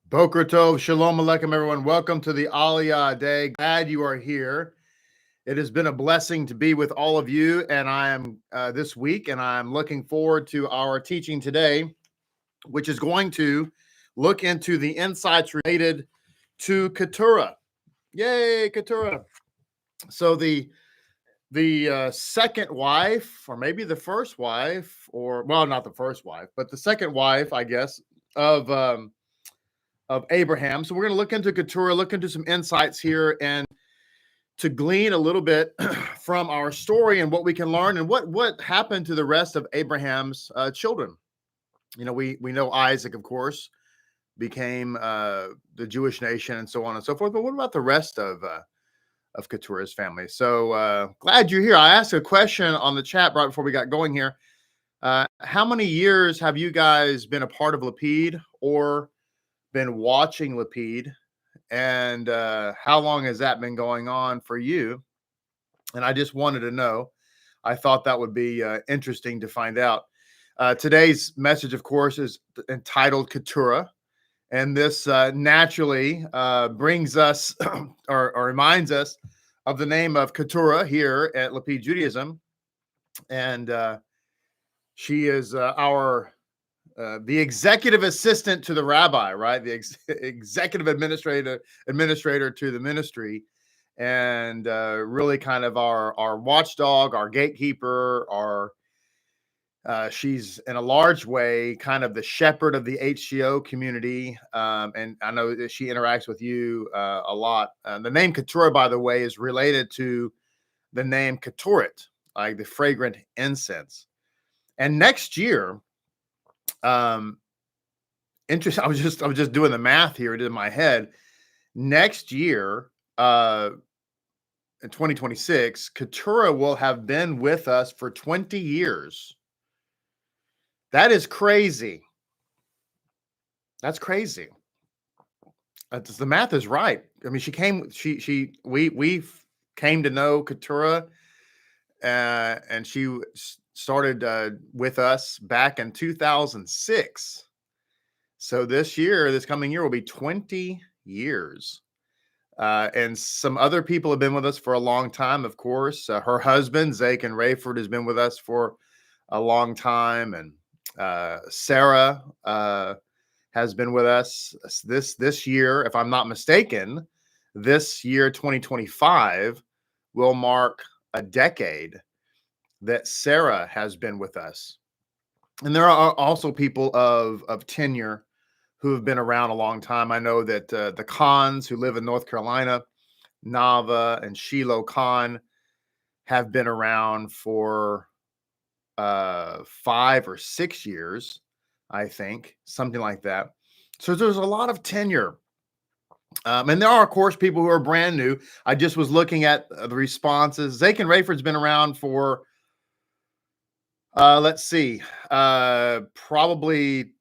Boker Tov, Shalom Aleichem, everyone. Welcome to the Aliyah Day. Glad you are here. It has been a blessing to be with all of you, and I am this week, and I'm looking forward to our teaching today, which is going to look into the insights related to Keturah. Yay, Keturah! So the second wife, or maybe the first wife, or well, not the first wife, but the second wife, I guess, of Abraham. So we're going to look into Keturah, look into some insights here, and to glean a little bit from our story and what we can learn and what happened to the rest of Abraham's children. You know, we know Isaac, of course, became the Jewish nation and so on and so forth. But what about the rest of Keturah's family? So glad you're here. I asked a question on the chat right before we got going here. How many years have you guys been a part of Lapid or been watching Lapid, and how long has that been going on for you? And I just wanted to know. I thought that would be interesting to find out. Today's message, of course, is entitled Keturah, and this naturally brings us or reminds us of the name of Keturah here at Lapid Judaism, and she is the executive assistant to the rabbi, right? The executive administrator to the ministry, and really kind of our watchdog, our gatekeeper, she's in a large way kind of the shepherd of the HCO community. And I know that she interacts with you a lot. The name Keturah, by the way, is related to the name Ketoret, like the fragrant incense. And next year, interesting. I was just doing the math here in my head. Next year, in 2026, Keturah will have been with us for 20 years. That is crazy. That's crazy. The math is right. I mean, we came to know Keturah, and she started with us back in 2006. So this coming year will be 20 years. And some other people have been with us for a long time, of course. Her husband, Zake and Rayford, has been with us for a long time. And Sarah has been with us this year. If I'm not mistaken, this year, 2025, will mark a decade that Sarah has been with us. And there are also people of tenure who have been around a long time. I know that the Khans who live in North Carolina, Nava and Shiloh Khan, have been around for 5 or 6 years, I think, something like that. So there's a lot of tenure. And there are, of course, people who are brand new. I just was looking at the responses. Zake and Rayford's been around for, let's see, probably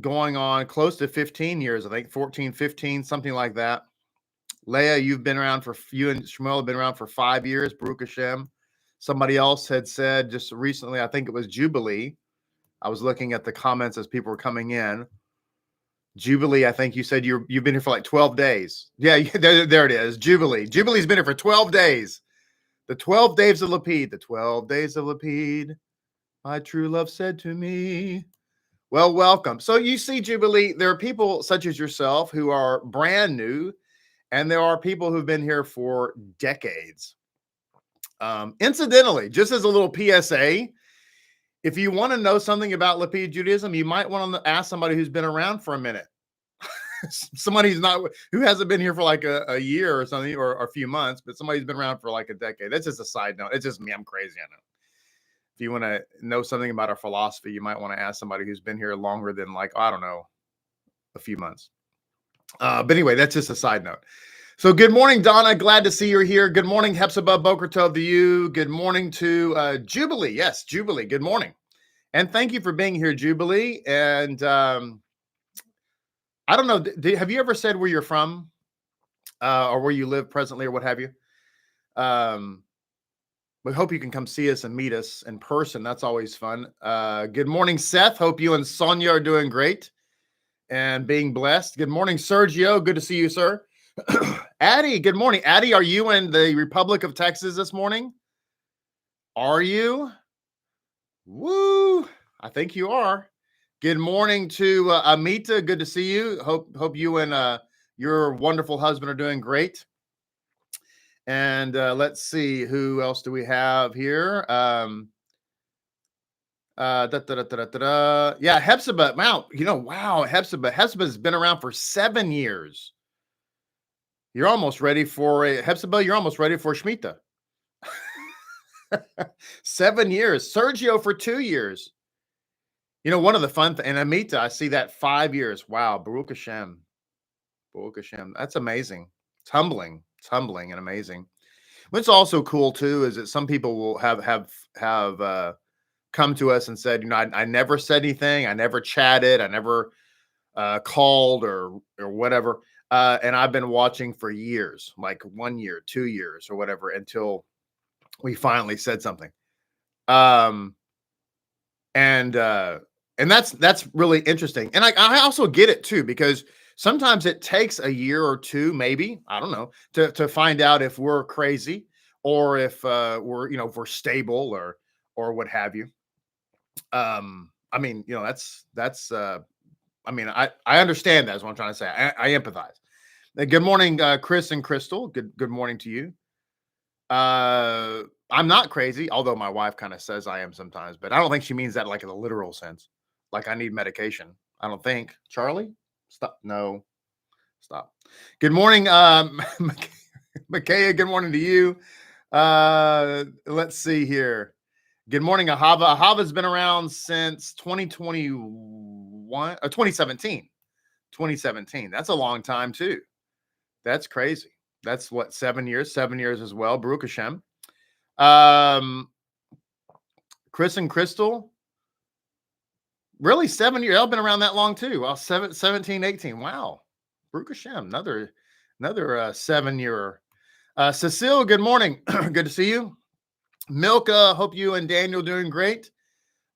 going on close to 15 years, I think 14, 15, something like that. Leah, you and Shmuel have been around for 5 years, Baruch HaShem. Somebody else had said just recently, I think it was Jubilee. I was looking at the comments as people were coming in. Jubilee, I think you said you've been here for like 12 days. Yeah, there it is. Jubilee. Jubilee's been here for 12 days. The 12 days of Lapid. The 12 days of Lapid. My true love said to me. Well, welcome. So you see, Jubilee, there are people such as yourself who are brand new, and there are people who've been here for decades. Incidentally, just as a little PSA, if you want to know something about Lapid Judaism, you might want to ask somebody who's been around for a minute. Somebody who hasn't been here for like a year or something, or a few months, but somebody who's been around for like a decade. That's just a side note. It's just me. I'm crazy. I know. If you want to know something about our philosophy, you might want to ask somebody who's been here longer than I don't know, a few months. But anyway, that's just a side note. So good morning, Donna. Glad to see you're here. Good morning, Hepzibah, Boker Tov to you. Good morning to Jubilee. Yes, Jubilee. Good morning. And thank you for being here, Jubilee. And I don't know, have you ever said where you're from or where you live presently or what have you? We hope you can come see us and meet us in person. That's always fun. Good morning, Seth. Hope you and Sonia are doing great. and being blessed. Good morning, Sergio. Good to see you, sir. Addie, good morning. Addie, are you in the Republic of Texas this morning? Are you? Woo! I think you are. Good morning to Amita. Good to see you. Hope you and your wonderful husband are doing great. And let's see, who else do we have here? Yeah, Hepzibah. Wow, Hepzibah. Hepzibah's been around for 7 years. You're almost ready for Hepzibah. You're almost ready for Shemitah. 7 years. Sergio for 2 years. One of the fun and Amita, I see that 5 years. Wow, Baruch HaShem. Baruch HaShem. That's amazing. It's humbling. It's humbling and amazing. What's also cool too is that some people will have come to us and said, I never said anything. I never chatted. I never called or whatever. And I've been watching for years, like 1 year, 2 years or whatever, until we finally said something. And that's really interesting. And I also get it too, because sometimes it takes a year or two, maybe, I don't know, to find out if we're crazy or if we're, if we're stable or what have you. I understand that is what I'm trying to say. I empathize. Good morning, Chris and Crystal. Good morning to you. I'm not crazy, although my wife kind of says I am sometimes, but I don't think she means that like in a literal sense. Like I need medication. I don't think. Charlie? Stop. No. Stop. Good morning, Makaya. Good morning to you. Let's see here. Good morning, Ahavat. Ahava's been around since 2017. 2017. That's a long time too. That's crazy. That's what, 7 years? 7 years as well. Baruch HaShem. Chris and Crystal. Really, 7 years. I've been around that long too. Well, 17, 18. Wow. Baruch HaShem. Another 7 year. Cecile, good morning. Good to see you. Milka, hope you and Daniel doing great.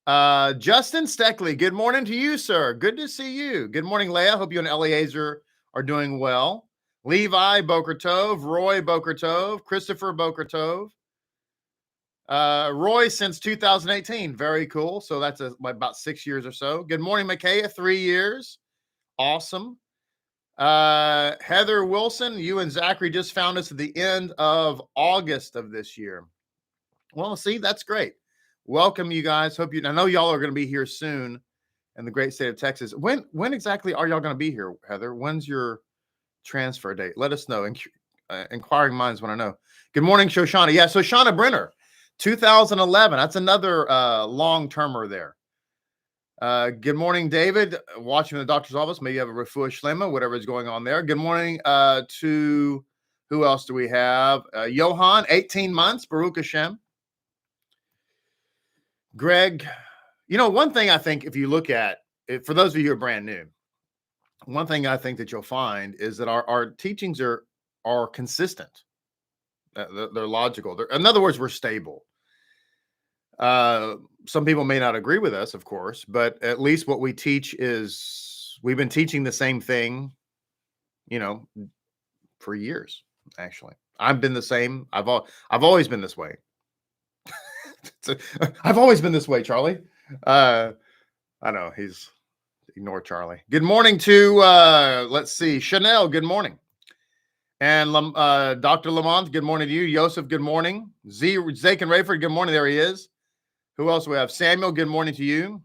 Justin Steckley, good morning to you, sir. Good to see you. Good morning, Leah. Hope you and Eliezer are doing well. Levi, Boker Tov. Roy, Boker Tov. Christopher, Boker Tov. Roy since 2018. Very cool. So that's about 6 years or so. Good morning, Micaiah. 3 years. Awesome. Heather Wilson, you and Zachary just found us at the end of August of this year. Well, see, that's great. Welcome, you guys. I know y'all are going to be here soon in the great state of Texas. When exactly are y'all going to be here, Heather? When's your transfer date? Let us know. Inquiring minds want to know. Good morning, Shoshana. Yeah, Shoshana Brenner, 2011. That's another long-termer there. Good morning, David. Watching the doctor's office. Maybe you have a refuah shlema, whatever is going on there. Good morning to, who else do we have? Johan, 18 months. Baruch HaShem. Greg, one thing I think if you look at it, for those of you who are brand new, one thing I think that you'll find is that our teachings are consistent. They're logical. In other words, we're stable. Some people may not agree with us, of course, but at least what we teach is we've been teaching the same thing, for years. Actually, I've been the same. I've always been this way. I've always been this way, Charlie. I know ignore Charlie. Good morning to let's see, Chanel. Good morning, and Dr. Lamont. Good morning to you, Joseph. Good morning, Zake and Rayford. Good morning. There he is. Who else do we have? Samuel. Good morning to you.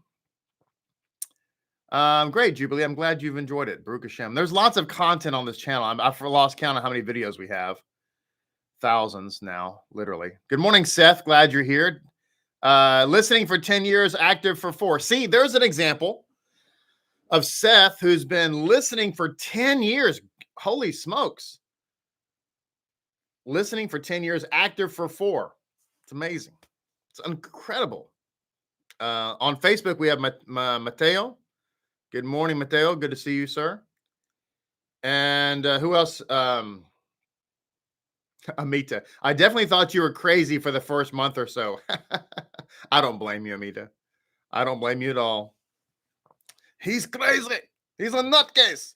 Great, Jubilee. I'm glad you've enjoyed it. Baruch HaShem. There's lots of content on this channel. I've lost count of how many videos we have. Thousands now, literally. Good morning, Seth. Glad you're here. Listening for 10 years, active for 4. See, there's an example of Seth who's been listening for 10 years. Holy smokes. Listening for 10 years, active for 4. It's amazing. It's incredible. On Facebook, we have Mateo. Good morning, Mateo. Good to see you, sir. And who else? Amita, I definitely thought you were crazy for the first month or so. I don't blame you, Amita. I don't blame you at all. He's crazy. He's a nutcase.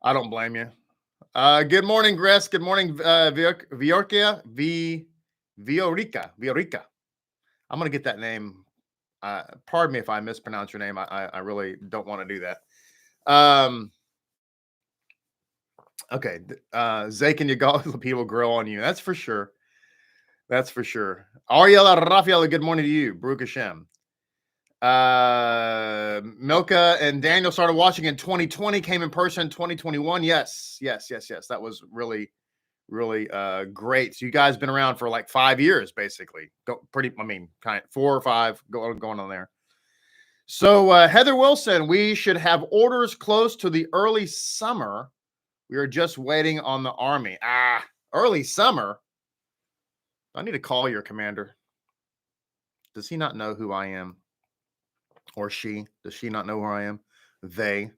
I don't blame you. Good morning, Gres. Good morning, Viorica. I'm going to get that name. Pardon me if I mispronounce your name. I really don't want to do that. Okay. Zake and Yagal, people grow on you. That's for sure. That's for sure. Ariella Rafaela, good morning to you. Baruch HaShem. Milka and Daniel started watching in 2020, came in person in 2021. Yes. That was really great. So you guys been around for like 5 years, basically. Kind of 4 or 5 going on there. So Heather Wilson, we should have orders close to the early summer. We are just waiting on the Army. Early summer. I need to call your commander. Does he not know who I am? Or she? Does she not know who I am? They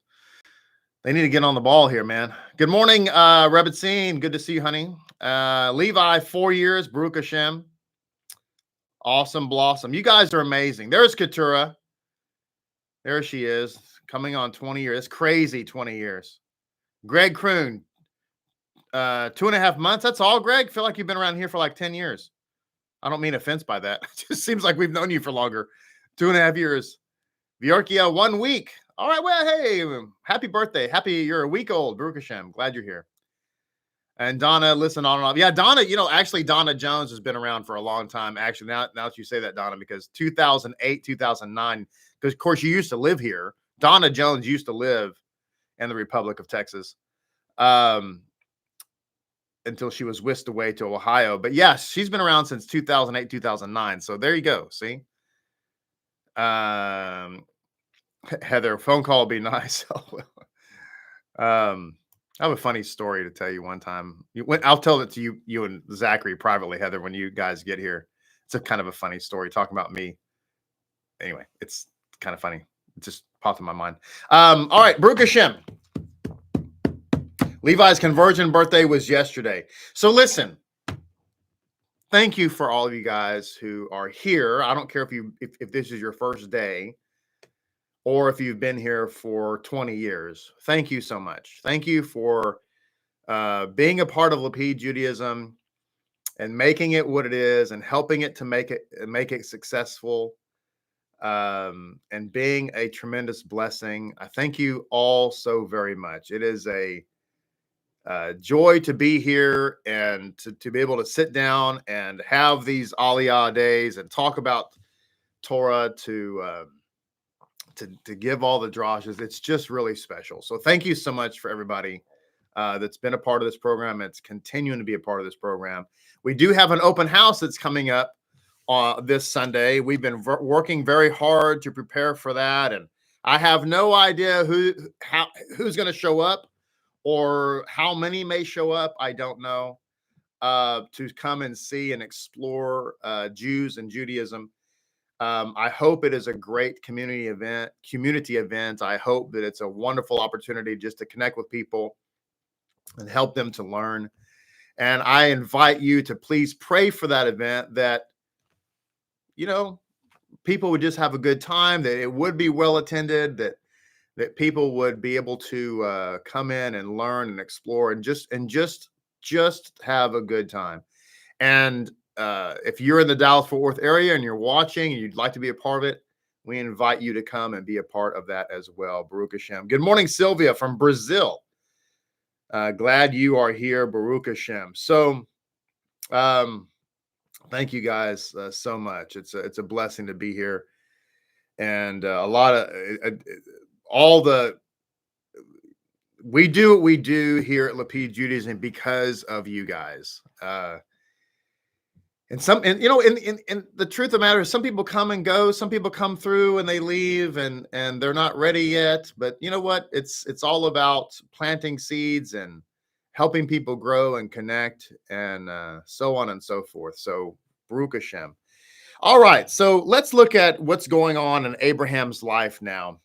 need to get on the ball here, man. Good morning, Rebetzin. Good to see you, honey. Levi, 4 years. Baruch HaShem. Awesome blossom. You guys are amazing. There's Keturah. There she is. Coming on 20 years. It's crazy, 20 years. Greg Kroon. 2.5 months. That's all, Greg? Feel like you've been around here for like 10 years. I don't mean offense by that. It just seems like we've known you for longer. 2.5 years. Viorkia, 1 week. All right, well, hey, happy birthday. You're a week old. Baruch HaShem. Glad you're here. And Donna, listen on and off. Yeah, Donna, actually, Donna Jones has been around for a long time. Actually, now that you say that, Donna, because 2008, 2009, because, of course, you used to live here. Donna Jones used to live in the Republic of Texas until she was whisked away to Ohio. But, yes, she's been around since 2008, 2009. So there you go. See? Heather, phone call would be nice. I have a funny story to tell you one time. I'll tell it to you and Zachary privately, Heather, when you guys get here. It's a kind of a funny story talking about me. Anyway, it's kind of funny. It just popped in my mind. All right, Baruch HaShem. Levi's conversion birthday was yesterday. So listen, thank you for all of you guys who are here. I don't care if this is your first day or if you've been here for 20 years. Thank you so much. Thank you for being a part of Lapid Judaism and making it what it is and helping it to make it successful and being a tremendous blessing. I thank you all so very much. It is a joy to be here and to be able to sit down and have these Aliyah days and talk about Torah to give all the drashes. It's just really special. So thank you so much for everybody that's been a part of this program. It's continuing to be a part of this program. We do have an open house that's coming up this Sunday. We've been working very hard to prepare for that. And I have no idea who's going to show up or how many may show up. I don't know, to come and see and explore Jews and Judaism. I hope it is a great community event. I hope that it's a wonderful opportunity just to connect with people and help them to learn. And I invite you to please pray for that event, that, people would just have a good time, that it would be well attended, that people would be able to come in and learn and explore and just have a good time. And if you're in the Dallas-Fort Worth area and you're watching and you'd like to be a part of it, we invite you to come and be a part of that as well. Baruch HaShem. Good morning, Sylvia from Brazil. Glad you are here, Baruch HaShem. So thank you guys so much. It's a blessing to be here. And we do what we do here at Lapid Judaism because of you guys. And the truth of the matter is, some people come and go, some people come through and they leave and they're not ready yet. But you know what? It's all about planting seeds and helping people grow and connect and so on and so forth. So Baruch HaShem. All right. So let's look at what's going on in Abraham's life now,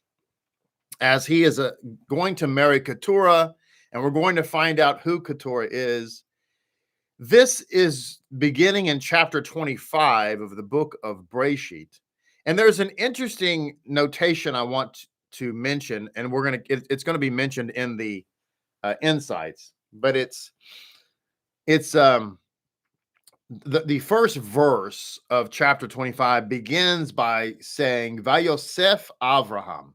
as he is going to marry Keturah, and we're going to find out who Keturah is. This is beginning in chapter 25 of the book of Breshit. And there's an interesting notation I want to mention, and it's going to be mentioned in the insights, but it's the first verse of chapter 25 begins by saying Vayosef Avraham.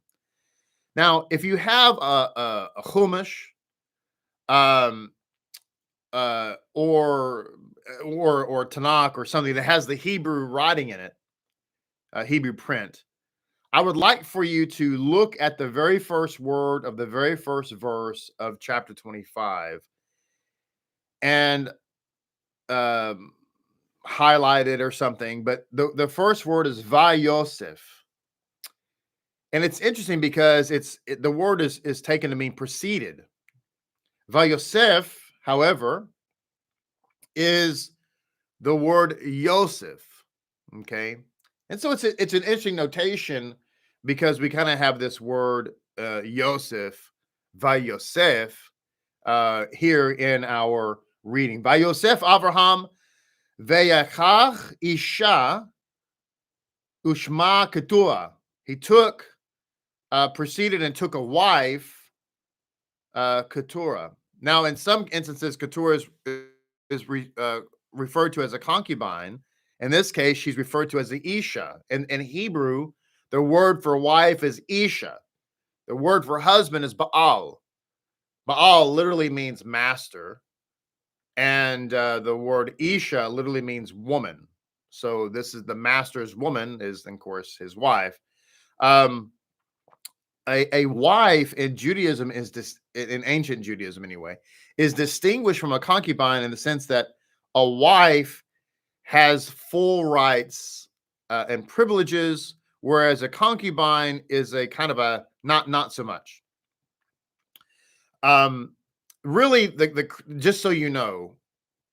Now, if you have a Chumash, or Tanakh or something that has the Hebrew writing in it, Hebrew print, I would like for you to look at the very first word of the very first verse of chapter 25 and highlight it or something. But the first word is Vayosef. And it's interesting because the word is taken to mean preceded. Vayosef, however, is the word Yosef. Okay. And so it's an interesting notation because we kind of have this word Yosef, Vayosef, here in our reading. Vayosef Avraham veyachach isha ushma Keturah. He proceeded and took a wife, Keturah. Now, in some instances, Keturah is referred to as a concubine. In this case, she's referred to as the Isha. In Hebrew, the word for wife is Isha. The word for husband is Baal. Baal literally means master. And the word Isha literally means woman. So this is the master's woman is, of course, his wife. A wife in Judaism in ancient Judaism anyway, is distinguished from a concubine in the sense that a wife has full rights and privileges, whereas a concubine is a kind of a not so much. Really, just so you know,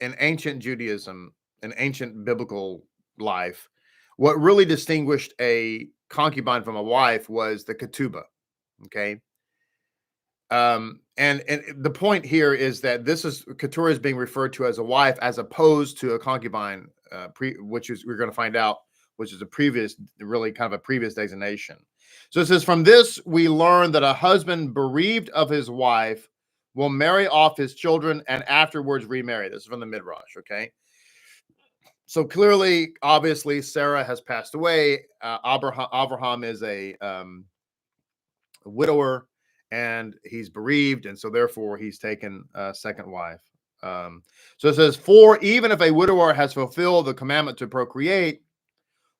in ancient Judaism, in ancient biblical life, what really distinguished a concubine from a wife was the ketubah. Okay. And the point here is that Keturah is being referred to as a wife as opposed to a concubine, which is, we're going to find out, which is really kind of a previous designation. So it says, from this, we learn that a husband bereaved of his wife will marry off his children and afterwards remarry. This is from the Midrash. Okay. So clearly, obviously, Sarah has passed away. Abraham is a widower, and he's bereaved, and so therefore he's taken a second wife. So it says, for even if a widower has fulfilled the commandment to procreate,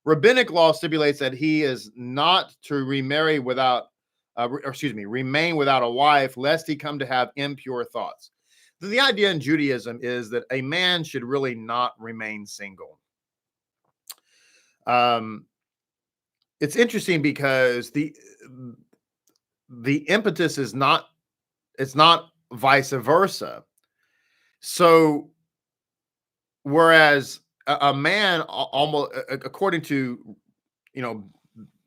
rabbinic law stipulates that he is not to remarry remain without a wife, lest he come to have impure thoughts. So the idea in Judaism is that a man should really not remain single. It's interesting because the impetus is not, it's not vice versa. So whereas a man, almost according to,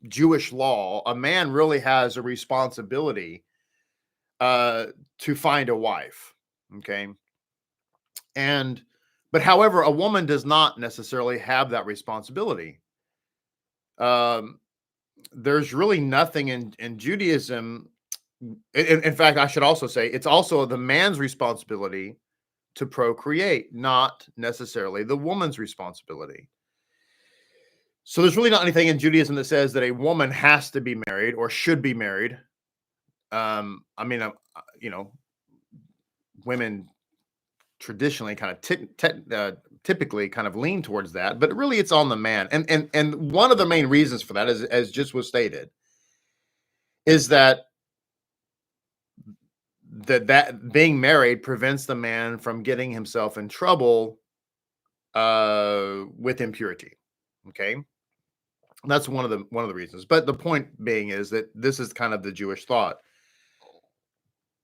Jewish law, a man really has a responsibility to find a wife. Okay. But however, a woman does not necessarily have that responsibility. There's really nothing in Judaism. In fact, I should also say it's also the man's responsibility to procreate, not necessarily the woman's responsibility. So there's really not anything in Judaism that says that a woman has to be married or should be married. Women traditionally kind of typically kind of lean towards that, but really it's on the man. And one of the main reasons for that, as just was stated, is that being married prevents the man from getting himself in trouble with impurity. Okay. That's one of the reasons. But the point being is that this is kind of the Jewish thought.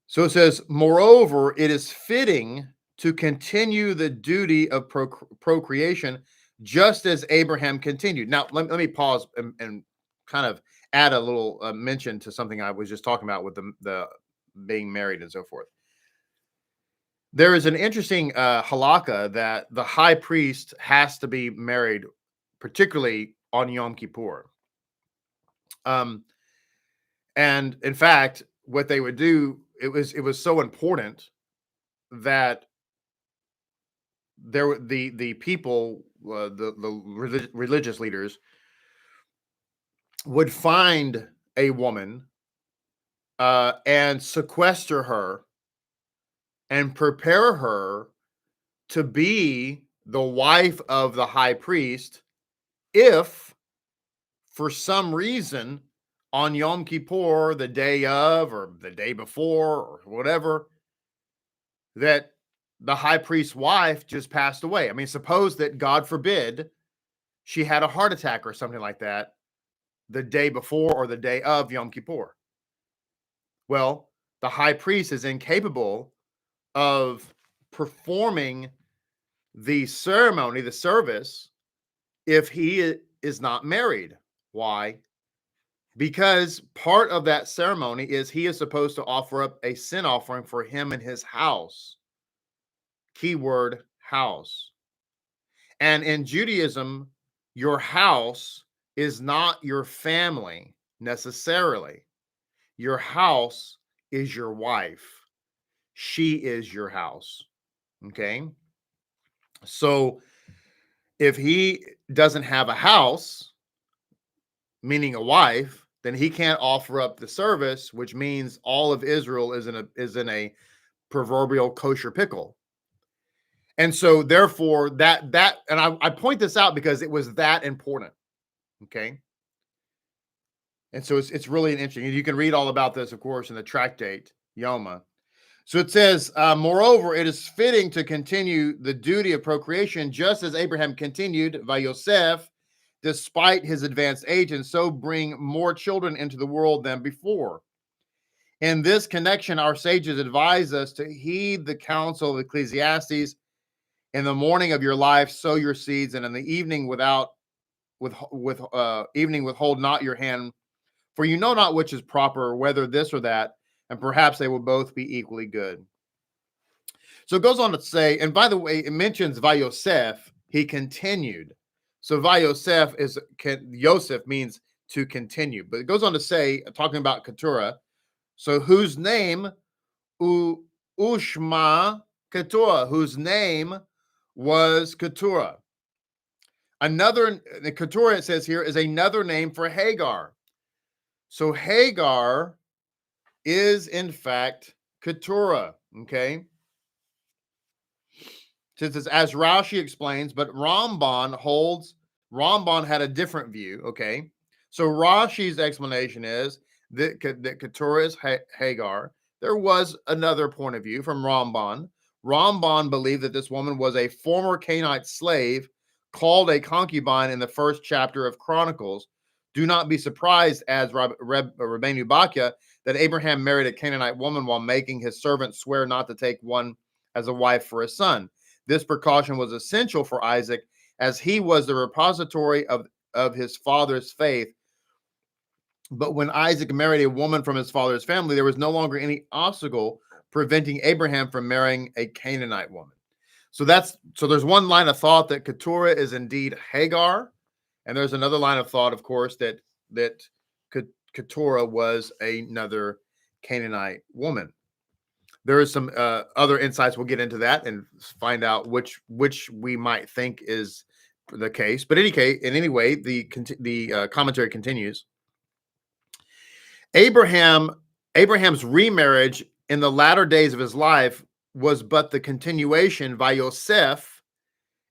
So it says, moreover, it is fitting to continue the duty of procreation, just as Abraham continued. Now, let me pause and kind of add a little mention to something I was just talking about with the being married and so forth. There is an interesting halakha that the high priest has to be married, particularly on Yom Kippur. And in fact, what they would do, it was so important that the people, the religious leaders would find a woman and sequester her and prepare her to be the wife of the high priest if, for some reason, on Yom Kippur, the day of or the day before or whatever, that the high priest's wife just passed away. I mean, suppose that, God forbid, she had a heart attack or something like that the day before or the day of Yom Kippur. Well, the high priest is incapable of performing the ceremony, the service, if he is not married. Why? Because part of that ceremony is he is supposed to offer up a sin offering for him and his house. Keyword, house. And in Judaism, your house is not your family necessarily. Your house is your wife. She is your house. Okay? So if he doesn't have a house, meaning a wife, then he can't offer up the service, which means all of Israel is in a proverbial kosher pickle. And so therefore and I point this out because it was that important. Okay. And so it's really interesting. You can read all about this, of course, in the tractate Yoma. So it says, moreover, it is fitting to continue the duty of procreation, just as Abraham continued by Yosef, despite his advanced age, and so bring more children into the world than before. In this connection, our sages advise us to heed the counsel of Ecclesiastes: in the morning of your life, sow your seeds, and in the evening withhold not your hand, for you know not which is proper, whether this or that, and perhaps they will both be equally good. So it goes on to say, and by the way, it mentions Vayosef, he continued. So Vayosef Yosef means to continue, but it goes on to say, talking about Keturah, so whose name, Ushma Keturah, whose name was Keturah. The Keturah, it says here, is another name for Hagar. So Hagar is in fact Keturah, okay? Since as Rashi explains, but Ramban had a different view, okay? So Rashi's explanation is that Keturah is Hagar. There was another point of view from Ramban. Ramban believed that this woman was a former Canaanite slave called a concubine in the first chapter of Chronicles. Do not be surprised, as Rabbeinu Bakia, that Abraham married a Canaanite woman while making his servant swear not to take one as a wife for his son. This precaution was essential for Isaac, as he was the repository of his father's faith. But when Isaac married a woman from his father's family, there was no longer any obstacle preventing Abraham from marrying a Canaanite woman. So there's one line of thought that Keturah is indeed Hagar, and there's another line of thought, of course, that Keturah was another Canaanite woman. There is some other insights. We'll get into that and find out which we might think is the case. But in any way, the commentary continues. Abraham's remarriage in the latter days of his life was but the continuation by Yosef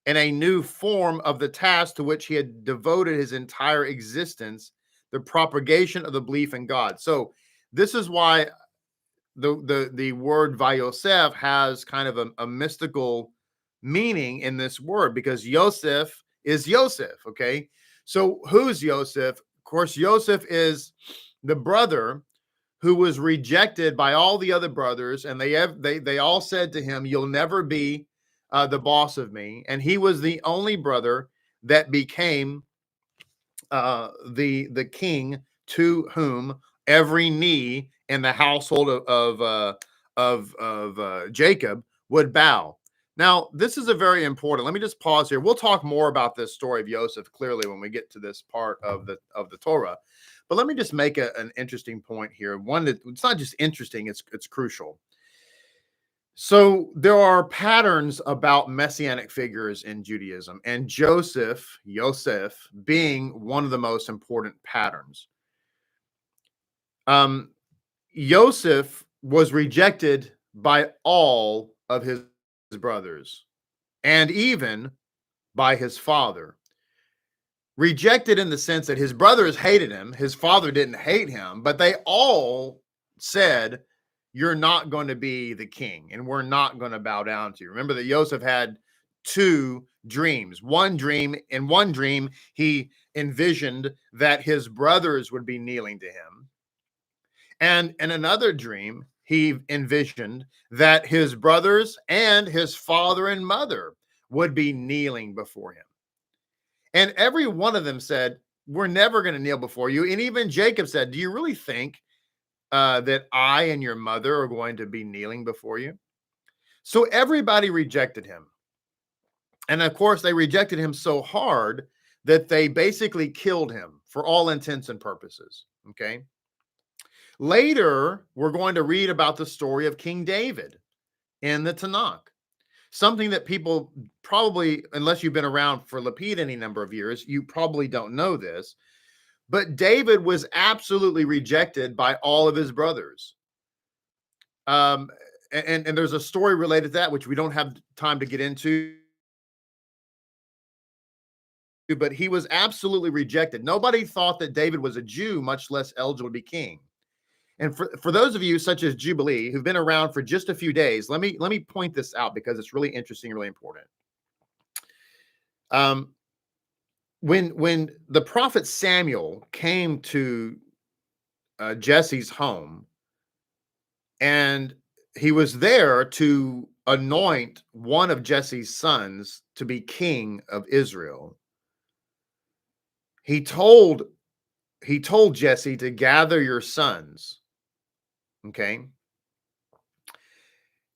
in a new form of the task to which he had devoted his entire existence, the propagation of the belief in God. So this is why the word Vayosef has kind of a mystical meaning in this word, because Yosef is Yosef. Okay, so who's Yosef? Of course, Yosef is the brother who was rejected by all the other brothers, and they all said to him, "You'll never be the boss of me." And he was the only brother that became the king to whom every knee in the household of Jacob would bow. Now, this is a very important. Let me just pause here. We'll talk more about this story of Joseph clearly when we get to this part of the Torah. But let me just make an interesting point here. One that it's not just interesting, it's crucial. So there are patterns about messianic figures in Judaism, and Joseph being one of the most important patterns. Joseph was rejected by all of his brothers and even by his father. Rejected in the sense that his brothers hated him. His father didn't hate him, but they all said, you're not going to be the king and we're not going to bow down to you. Remember that Joseph had two dreams. One dream, he envisioned that his brothers would be kneeling to him. And in another dream, he envisioned that his brothers and his father and mother would be kneeling before him. And every one of them said, we're never going to kneel before you. And even Jacob said, do you really think that I and your mother are going to be kneeling before you? So everybody rejected him. And of course, they rejected him so hard that they basically killed him for all intents and purposes. Okay. Later, we're going to read about the story of King David in the Tanakh. Something that people probably, unless you've been around for Lapid any number of years, you probably don't know this. But David was absolutely rejected by all of his brothers. And there's a story related to that, which we don't have time to get into. But he was absolutely rejected. Nobody thought that David was a Jew, much less eligible to be king. And for those of you such as Jubilee who've been around for just a few days, let me point this out because it's really interesting and really important. When the prophet Samuel came to Jesse's home, and he was there to anoint one of Jesse's sons to be king of Israel, he told Jesse to gather your sons. Okay.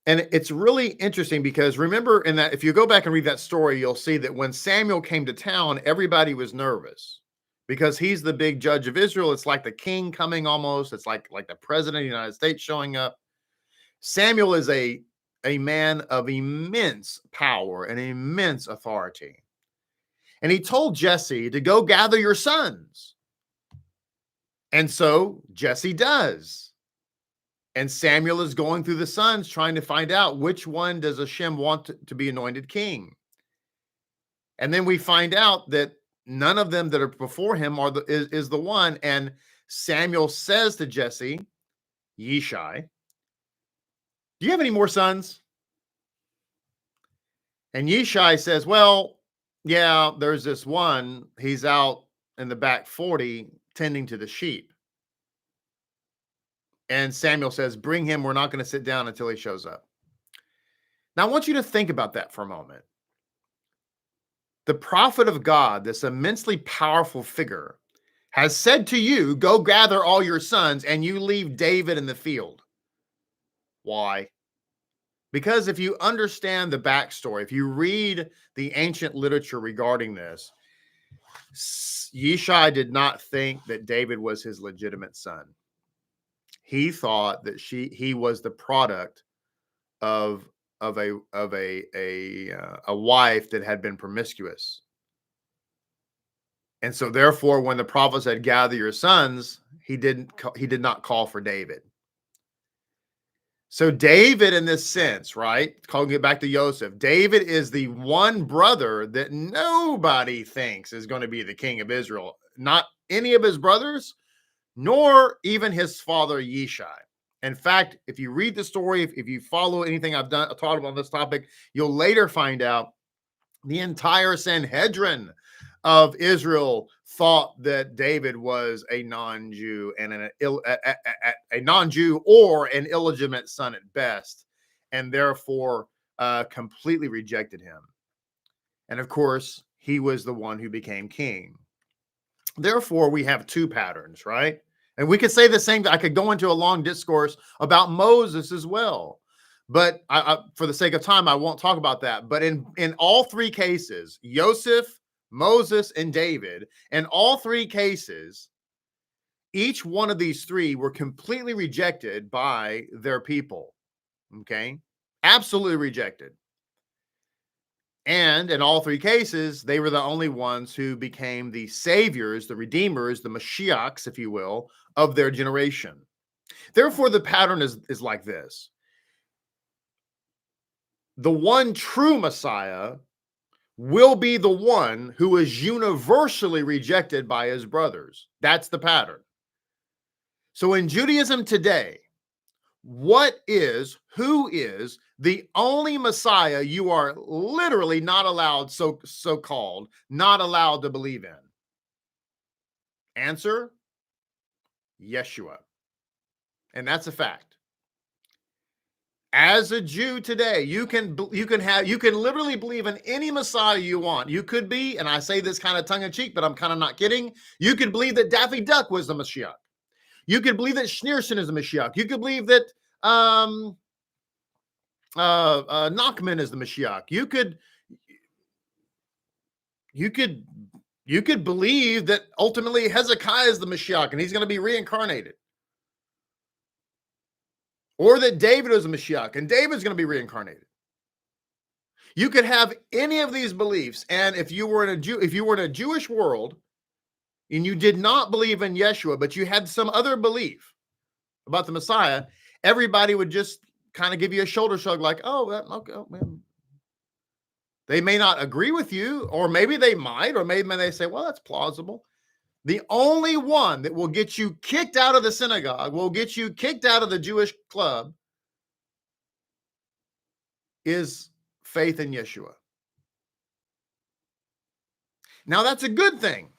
And it's really interesting because remember in that, if you go back and read that story, you'll see that when Samuel came to town, everybody was nervous because he's the big judge of Israel. It's like the king coming almost. It's like the president of the United States showing up. Samuel is a man of immense power and immense authority. And he told Jesse to go gather your sons. And so Jesse does. And Samuel is going through the sons trying to find out which one does HaShem want to be anointed king. And then we find out that none of them that are before him is the one. And Samuel says to Jesse, Yeshai, do you have any more sons? And Yeshai says, well, yeah, there's this one. He's out in the back 40 tending to the sheep. And Samuel says, bring him. We're not going to sit down until he shows up. Now, I want you to think about that for a moment. The prophet of God, this immensely powerful figure, has said to you, go gather all your sons, and you leave David in the field. Why? Because if you understand the backstory, if you read the ancient literature regarding this, Yeshai did not think that David was his legitimate son. He thought that he was the product of a wife that had been promiscuous. And so therefore, when the prophet said, gather your sons, he did not call for David. So David, in this sense, right? Calling it back to Joseph, David is the one brother that nobody thinks is going to be the king of Israel. Not any of his brothers, nor even his father Yeshai. In fact, if you read the story, if you follow anything I've taught about on this topic, you'll later find out the entire Sanhedrin of Israel thought that David was a non-Jew and a non-Jew or an illegitimate son at best, and therefore completely rejected him. And of course, he was the one who became king. Therefore, we have two patterns, right? And we could say the same. I could go into a long discourse about Moses as well. But for the sake of time, I won't talk about that. But in all three cases, Joseph, Moses, and David, in all three cases, each one of these three were completely rejected by their people. Okay? Absolutely rejected. And in all three cases, they were the only ones who became the saviors, the redeemers, the Moshiachs, if you will, of their generation. Therefore, the pattern is like this. The one true Messiah will be the one who is universally rejected by his brothers. That's the pattern. So in Judaism today, who is the only Messiah you are literally not allowed, so-called, not allowed to believe in? Answer, Yeshua. And that's a fact. As a Jew today, you can literally believe in any Messiah you want. You could be, and I say this kind of tongue-in-cheek, but I'm kind of not kidding. You could believe that Daffy Duck was the Moshiach. You could believe that Schneerson is the Moshiach. You could believe that Nachman is the Moshiach. You could believe that ultimately Hezekiah is the Moshiach and he's going to be reincarnated. Or that David is a Moshiach and David's going to be reincarnated. You could have any of these beliefs, and if you were in a Jewish world and you did not believe in Yeshua, but you had some other belief about the Messiah, everybody would just kind of give you a shoulder shrug, like, "Oh, okay, man." They may not agree with you, or maybe they might, or maybe they say, "Well, that's plausible." The only one that will get you kicked out of the synagogue, will get you kicked out of the Jewish club, is faith in Yeshua. Now, that's a good thing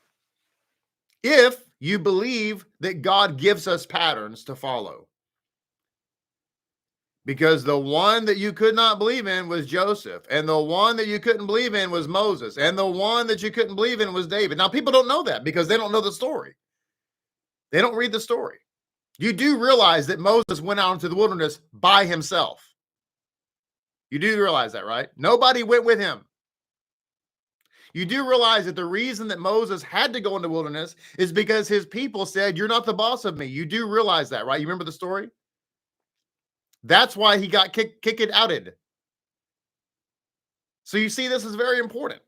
if you believe that God gives us patterns to follow. Because the one that you could not believe in was Joseph, and the one that you couldn't believe in was Moses, and the one that you couldn't believe in was David. Now, people don't know that because they don't know the story. They don't read the story. You do realize that Moses went out into the wilderness by himself. You do realize that, right? Nobody went with him. You do realize that the reason that Moses had to go in the wilderness is because his people said, "You're not the boss of me." You do realize that, right? You remember the story? That's why he got kicked outed. So you see, this is very important.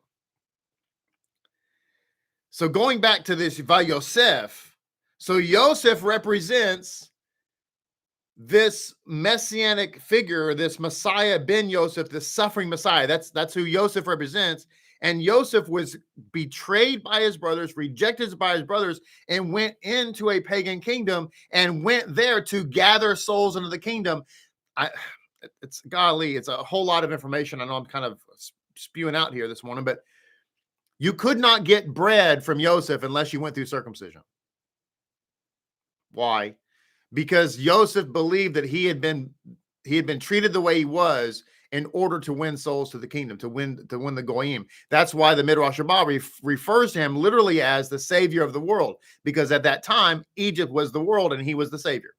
So going back to this Vayosef, so Yosef represents this messianic figure, this Messiah ben Yosef, this suffering Messiah. That's who Yosef represents. And Yosef was betrayed by his brothers, rejected by his brothers, and went into a pagan kingdom and went there to gather souls into the kingdom. It's a whole lot of information. I know I'm kind of spewing out here this morning, but you could not get bread from Yosef unless you went through circumcision. Why? Because Yosef believed that he had been treated the way he was in order to win souls to the kingdom, to win the Goyim. That's why the Midrash Rabbah refers to him literally as the savior of the world, because at that time Egypt was the world and he was the savior.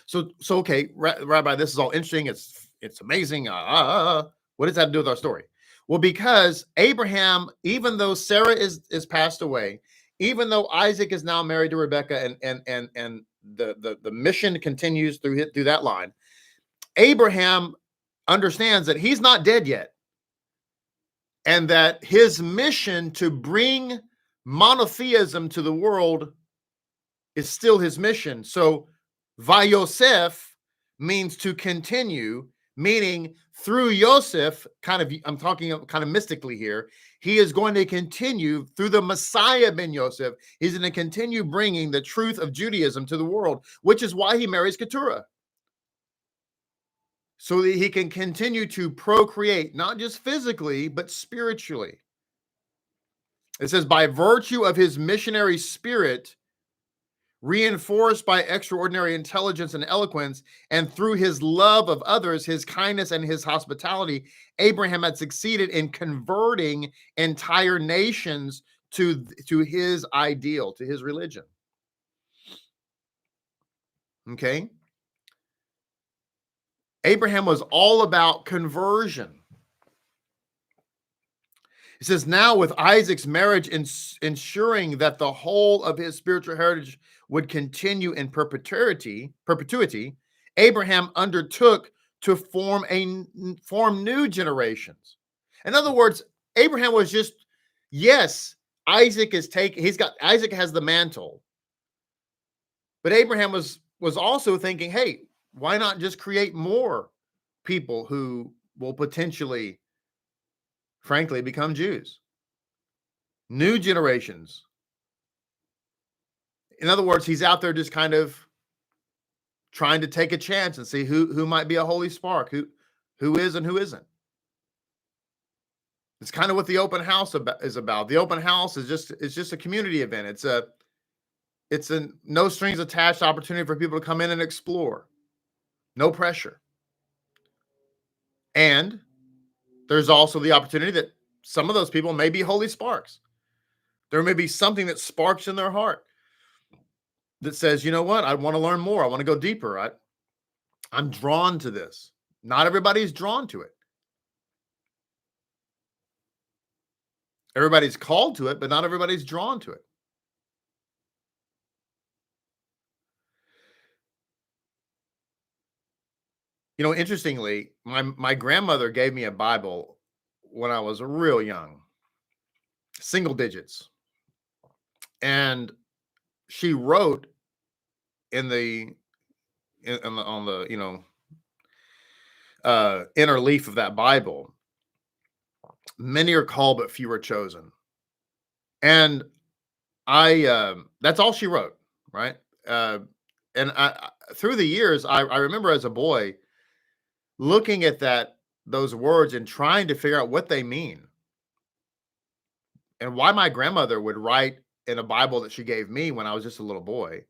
So okay, Rabbi, this is all interesting. It's amazing. What does that have to do with our story? Well, because Abraham, even though Sarah is passed away, even though Isaac is now married to Rebekah, and the mission continues through that line, Abraham understands that he's not dead yet, and that his mission to bring monotheism to the world is still his mission. So Vayosef means to continue, meaning through Yosef, I'm talking kind of mystically here, he is going to continue through the Messiah ben Yosef. He's going to continue bringing the truth of Judaism to the world, which is why he marries Keturah. So that he can continue to procreate, not just physically, but spiritually. It says, by virtue of his missionary spirit, reinforced by extraordinary intelligence and eloquence, and through his love of others, his kindness and his hospitality, Abraham had succeeded in converting entire nations to his ideal, to his religion. Okay? Abraham was all about conversion. He says, now with Isaac's marriage ensuring that the whole of his spiritual heritage would continue in perpetuity, Abraham undertook to form new generations. In other words, Abraham was just, yes, Isaac has the mantle. But Abraham was also thinking, hey, why not just create more people who will potentially, frankly, become Jews? New generations. In other words, he's out there just kind of trying to take a chance and see who might be a holy spark, who is and who isn't. It's kind of what the open house is about. The open house is just a community event. It's a no strings attached opportunity for people to come in and explore. No pressure. And there's also the opportunity that some of those people may be holy sparks. There may be something that sparks in their heart that says, you know what, I want to learn more. I want to go deeper. I'm drawn to this. Not everybody's drawn to it. Everybody's called to it, but not everybody's drawn to it. You know, interestingly, my grandmother gave me a Bible when I was real young, single digits. And she wrote on the inner leaf of that Bible, many are called, but few are chosen. And that's all she wrote, right? And through the years, I remember as a boy looking at those words and trying to figure out what they mean and why my grandmother would write in a Bible that she gave me when I was just a little boy,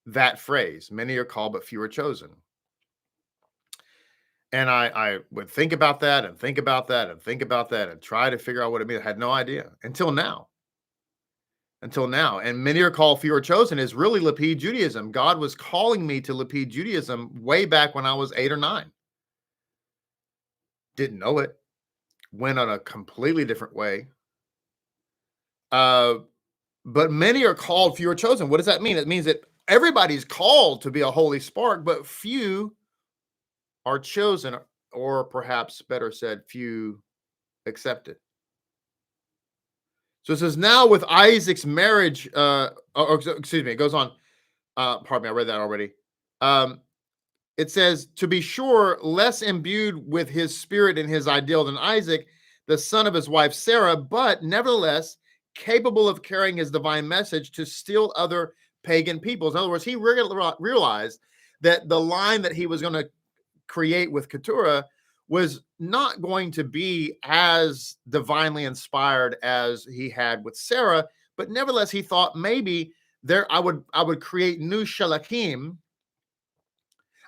that phrase, many are called, but few are chosen. And I would think about that and think about that and think about that and try to figure out what it means. I had no idea until now. And many are called, few are chosen is really Lapid Judaism. God was calling me to Lapid Judaism way back when I was 8 or 9. Didn't know it. Went on a completely different way. But many are called, few are chosen. What does that mean? It means that everybody's called to be a holy spark, but few are chosen, or perhaps better said, few accepted. So it says, now with Isaac's marriage, it goes on. Pardon me, I read that already. It says, to be sure, less imbued with his spirit and his ideal than Isaac, the son of his wife Sarah, but nevertheless capable of carrying his divine message to still other pagan peoples. In other words, he realized that the line that he was going to create with Keturah was not going to be as divinely inspired as he had with Sarah, but nevertheless, he thought maybe I would create new shalakim.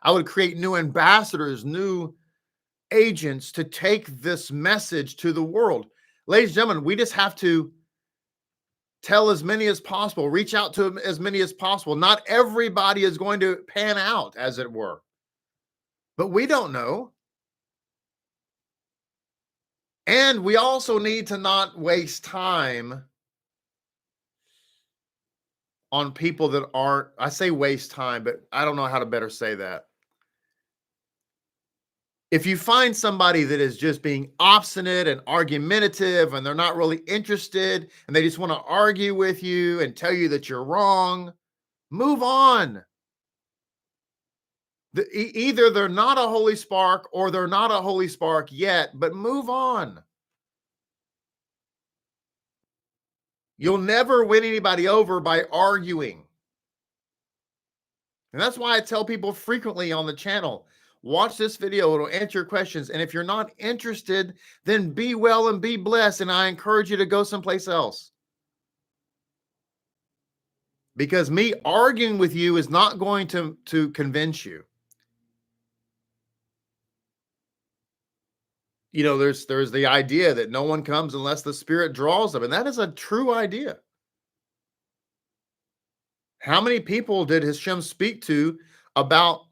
I would create new ambassadors, new agents to take this message to the world. Ladies and gentlemen, we just have to tell as many as possible, reach out to as many as possible. Not everybody is going to pan out, as it were. But we don't know. And we also need to not waste time on people that aren't, I say waste time, but I don't know how to better say that. If you find somebody that is just being obstinate and argumentative and they're not really interested and they just want to argue with you and tell you that you're wrong, move on. Either they're not a holy spark or they're not a holy spark yet, but move on. You'll never win anybody over by arguing. And that's why I tell people frequently on the channel, watch this video. It'll answer your questions. And if you're not interested, then be well and be blessed. And I encourage you to go someplace else. Because me arguing with you is not going to convince you. You know, there's the idea that no one comes unless the Spirit draws them. And that is a true idea. How many people did HaShem speak to about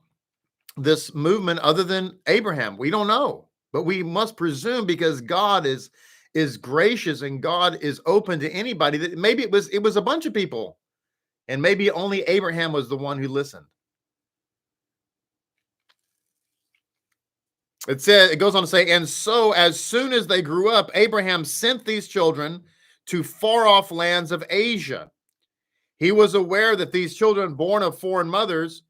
this movement other than Abraham? We don't know, but we must presume, because God is is gracious and God is open to anybody. That maybe it was a bunch of people, and maybe only Abraham was the one who listened. It goes on to say, and so as soon as they grew up, Abraham sent these children to far off lands of Asia. He was aware that these children born of foreign mothers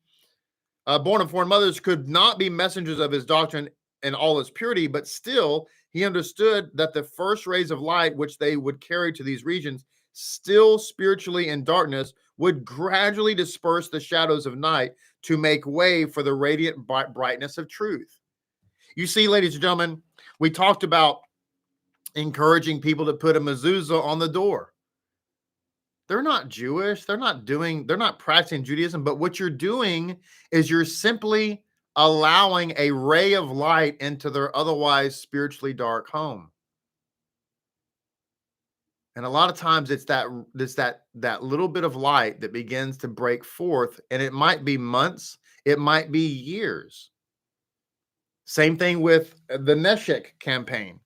could not be messengers of his doctrine in all its purity, but still he understood that the first rays of light which they would carry to these regions, still spiritually in darkness, would gradually disperse the shadows of night to make way for the radiant brightness of truth. You see, ladies and gentlemen, we talked about encouraging people to put a mezuzah on the door. They're not Jewish. They're not practicing Judaism. But what you're doing is you're simply allowing a ray of light into their otherwise spiritually dark home. And a lot of times it's that little bit of light that begins to break forth, and it might be months, it might be years. Same thing with the Meshach campaign.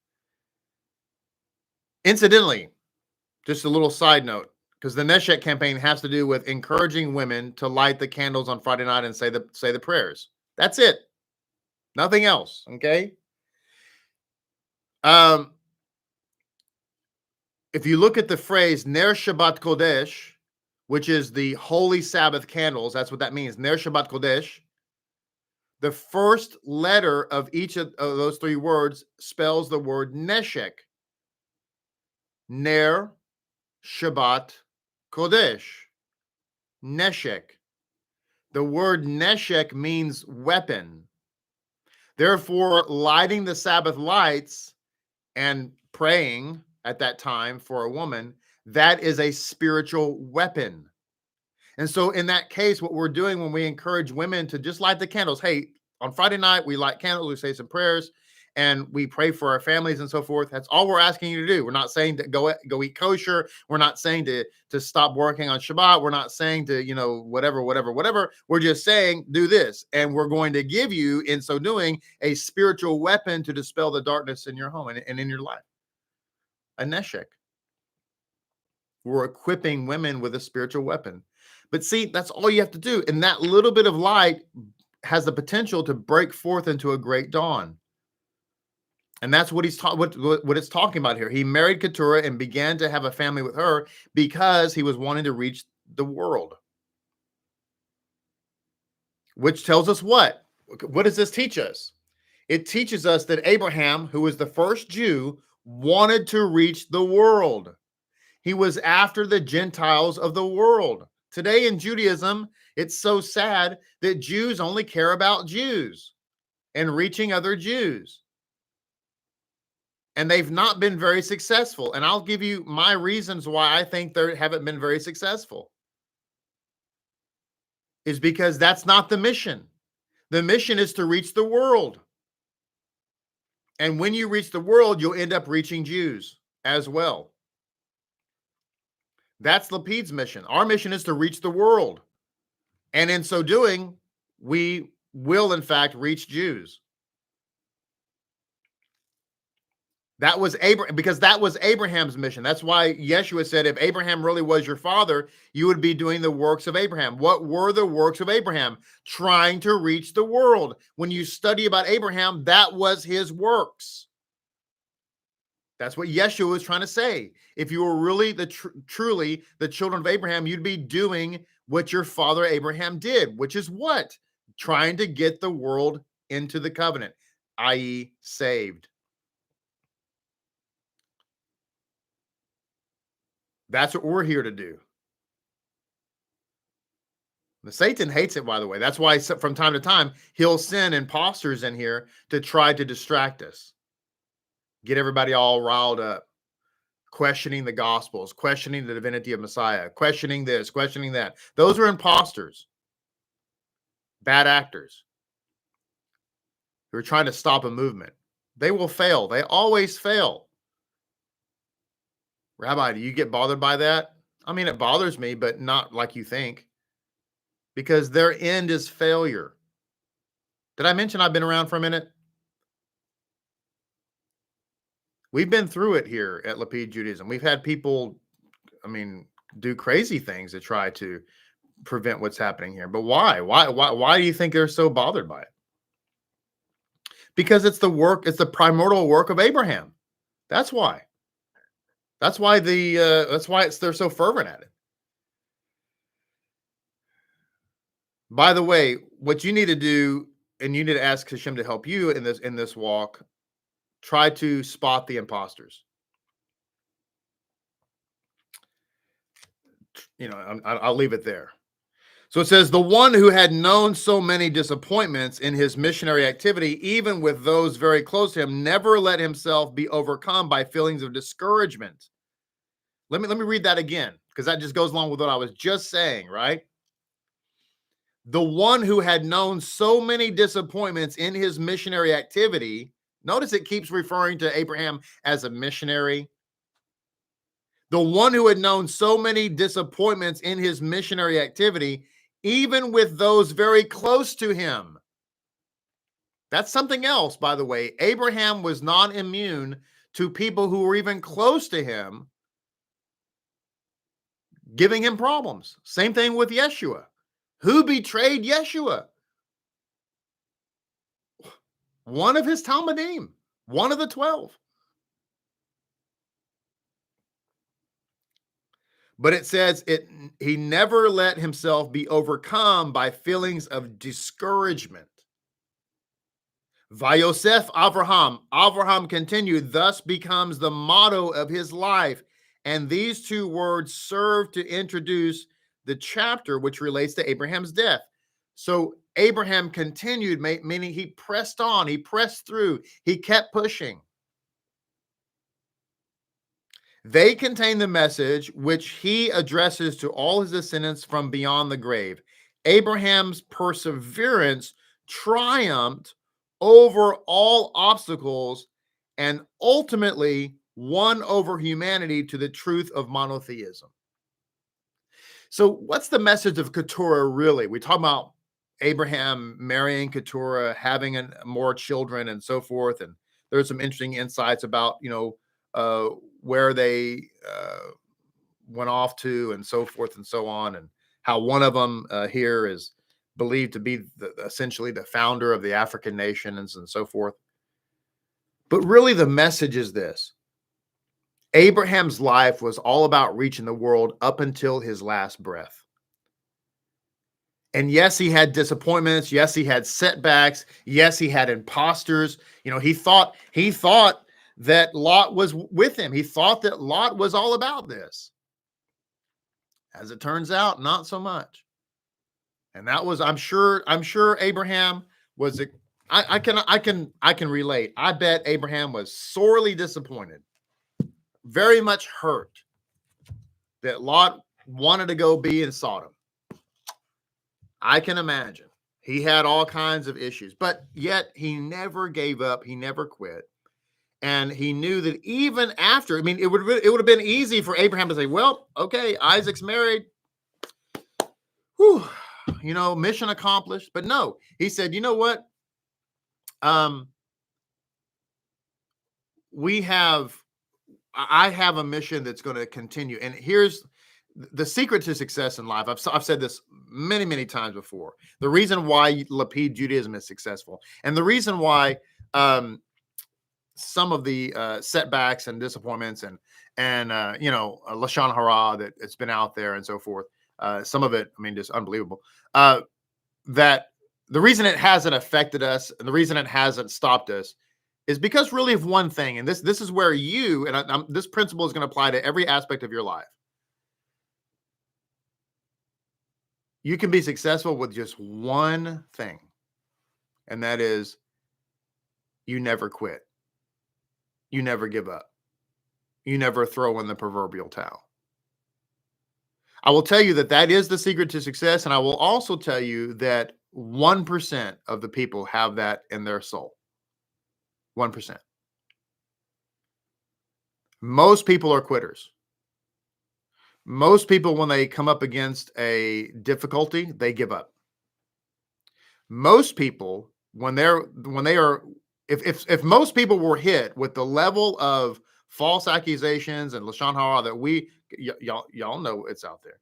Incidentally, just a little side note, because the Meshach campaign has to do with encouraging women to light the candles on Friday night and say the prayers. That's it. Nothing else. Okay. If you look at the phrase Ner Shabbat Kodesh, which is the holy Sabbath candles, that's what that means. Ner Shabbat Kodesh. The first letter of each of those three words spells the word Neshek. Ner Shabbat Kodesh. Neshek. The word Neshek means weapon. Therefore, lighting the Sabbath lights and praying at that time for a woman, that is a spiritual weapon. And so in that case, what we're doing when we encourage women to just light the candles, hey, on Friday night, we light candles, we say some prayers, and we pray for our families and so forth. That's all we're asking you to do. We're not saying to go eat kosher. We're not saying to stop working on Shabbat. We're not saying to, whatever. We're just saying do this. And we're going to give you, in so doing, a spiritual weapon to dispel the darkness in your home and in your life. A neshek. We're equipping women with a spiritual weapon. But see, that's all you have to do. And that little bit of light has the potential to break forth into a great dawn. And that's what what it's talking about here. He married Keturah and began to have a family with her because he was wanting to reach the world. Which tells us what? What does this teach us? It teaches us that Abraham, who was the first Jew, wanted to reach the world. He was after the Gentiles of the world. Today in Judaism, it's so sad that Jews only care about Jews and reaching other Jews. And they've not been very successful. And I'll give you my reasons why I think they haven't been very successful. Is because that's not the mission. The mission is to reach the world. And when you reach the world, you'll end up reaching Jews as well. That's Lapid's mission. Our mission is to reach the world. And in so doing, we will, in fact, reach Jews. That was because that was Abraham's mission. That's why Yeshua said, if Abraham really was your father, you would be doing the works of Abraham. What were the works of Abraham? Trying to reach the world. When you study about Abraham, that was his works. That's what Yeshua was trying to say. If you were really truly the children of Abraham, you'd be doing what your father Abraham did, which is what? Trying to get the world into the covenant, i.e., saved. That's what we're here to do. The Satan hates it, by the way. That's why from time to time, he'll send imposters in here to try to distract us. Get everybody all riled up, questioning the Gospels, questioning the divinity of Messiah, questioning this, questioning that. Those are imposters, bad actors who are trying to stop a movement. They will fail. They always fail. Rabbi, do you get bothered by that? I mean, it bothers me, but not like you think, because their end is failure. Did I mention I've been around for a minute? We've been through it here at Lapid Judaism. We've had people, do crazy things to try to prevent what's happening here. But why? Why do you think they're so bothered by it? Because it's the primordial work of Abraham. That's why. That's why they're so fervent at it. By the way, what you need to do, and you need to ask HaShem to help you in this walk, try to spot the imposters. I'll leave it there. So it says, the one who had known so many disappointments in his missionary activity, even with those very close to him, never let himself be overcome by feelings of discouragement. Let me read that again, because that just goes along with what I was just saying, right? The one who had known so many disappointments in his missionary activity, notice it keeps referring to Abraham as a missionary. The one who had known so many disappointments in his missionary activity, even with those very close to him. That's something else, by the way. Abraham was not immune to people who were even close to him giving him problems. Same thing with Yeshua. Who betrayed Yeshua? One of his Talmidim, one of the 12. But it says he never let himself be overcome by feelings of discouragement. Vayosef Avraham. Avraham continued, thus becomes the motto of his life. And these two words serve to introduce the chapter which relates to Abraham's death. So Abraham continued, meaning he pressed on, he pressed through, he kept pushing. They contain the message which he addresses to all his descendants from beyond the grave. Abraham's perseverance triumphed over all obstacles and ultimately won over humanity to the truth of monotheism. So what's the message of Keturah really? We talk about Abraham marrying Keturah, having more children and so forth. And there's some interesting insights about, where they went off to and so forth and so on, and how one of them here is believed to be essentially the founder of the African nations and so forth. But really the message is this. Abraham's life was all about reaching the world up until his last breath. And yes, he had disappointments. Yes, he had setbacks. Yes, he had imposters. He thought that Lot was with him. He thought that Lot was all about this. As it turns out, not so much. And that was, I'm sure Abraham was, I can relate. I bet Abraham was sorely disappointed, very much hurt that Lot wanted to go be in Sodom. I can imagine. He had all kinds of issues, but yet he never gave up. He never quit. And he knew that even after, it would have been easy for Abraham to say, well, okay, Isaac's married. Whew, mission accomplished. But no, he said, you know what? I have a mission that's going to continue. And here's the secret to success in life. I've said this many, many times before. The reason why Lapid Judaism is successful, and the reason why some of the setbacks and disappointments and lashon hara that it's been out there and so forth. Some of it, just unbelievable. That the reason it hasn't affected us and the reason it hasn't stopped us is because really of one thing. And this is where you, and this principle is going to apply to every aspect of your life. You can be successful with just one thing. And that is you never quit. You never give up. You never throw in the proverbial towel. I will tell you that is the secret to success. And I will also tell you that 1% of the people have that in their soul. 1%. Most people are quitters. Most people, when they come up against a difficulty, they give up. Most people, when they are If most people were hit with the level of false accusations and lashon hara that y'all know it's out there,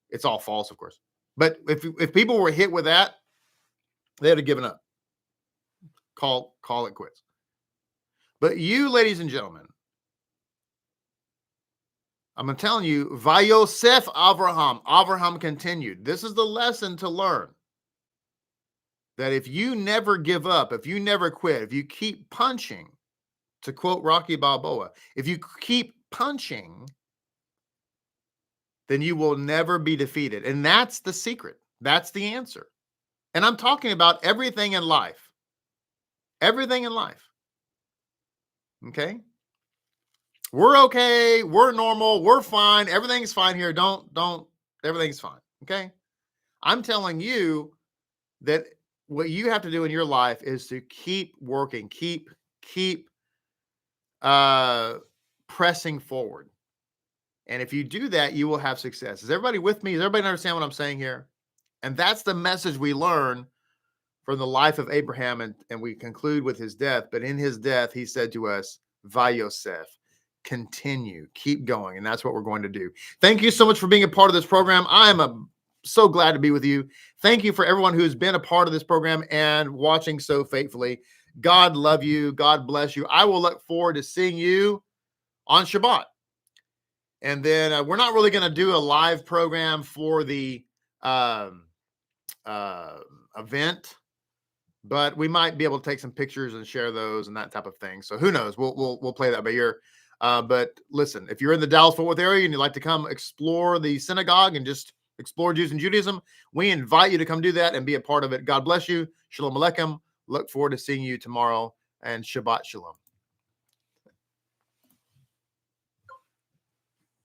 it's all false, of course. But if people were hit with that, they would have given up. Call it quits. But you, ladies and gentlemen, I'm telling you, Vayosef Avraham continued. This is the lesson to learn. That if you never give up, if you never quit, if you keep punching, to quote Rocky Balboa, if you keep punching, then you will never be defeated. And that's the secret. That's the answer. And I'm talking about everything in life. Everything in life. Okay? We're okay. We're normal. We're fine. Everything's fine here. Everything's fine. Okay? I'm telling you that what you have to do in your life is to keep working, keep pressing forward. And if you do that, you will have success. Is everybody with me? Does everybody understand what I'm saying here? And that's the message we learn from the life of Abraham, and we conclude with his death. But in his death, he said to us, Vayosef, continue, keep going. And that's what we're going to do. Thank you so much for being a part of this program. I am so glad to be with you. Thank you for everyone who's been a part of this program and watching so faithfully. God love you. God bless you. I will look forward to seeing you on Shabbat. And then we're not really going to do a live program for the event, but we might be able to take some pictures and share those and that type of thing. So who knows? We'll play that by ear. But listen, if you're in the Dallas-Fort Worth area and you'd like to come explore the synagogue and just explore Jews and Judaism, we invite you to come do that and be a part of it. God bless you. Shalom Aleichem. Look forward to seeing you tomorrow, and Shabbat Shalom.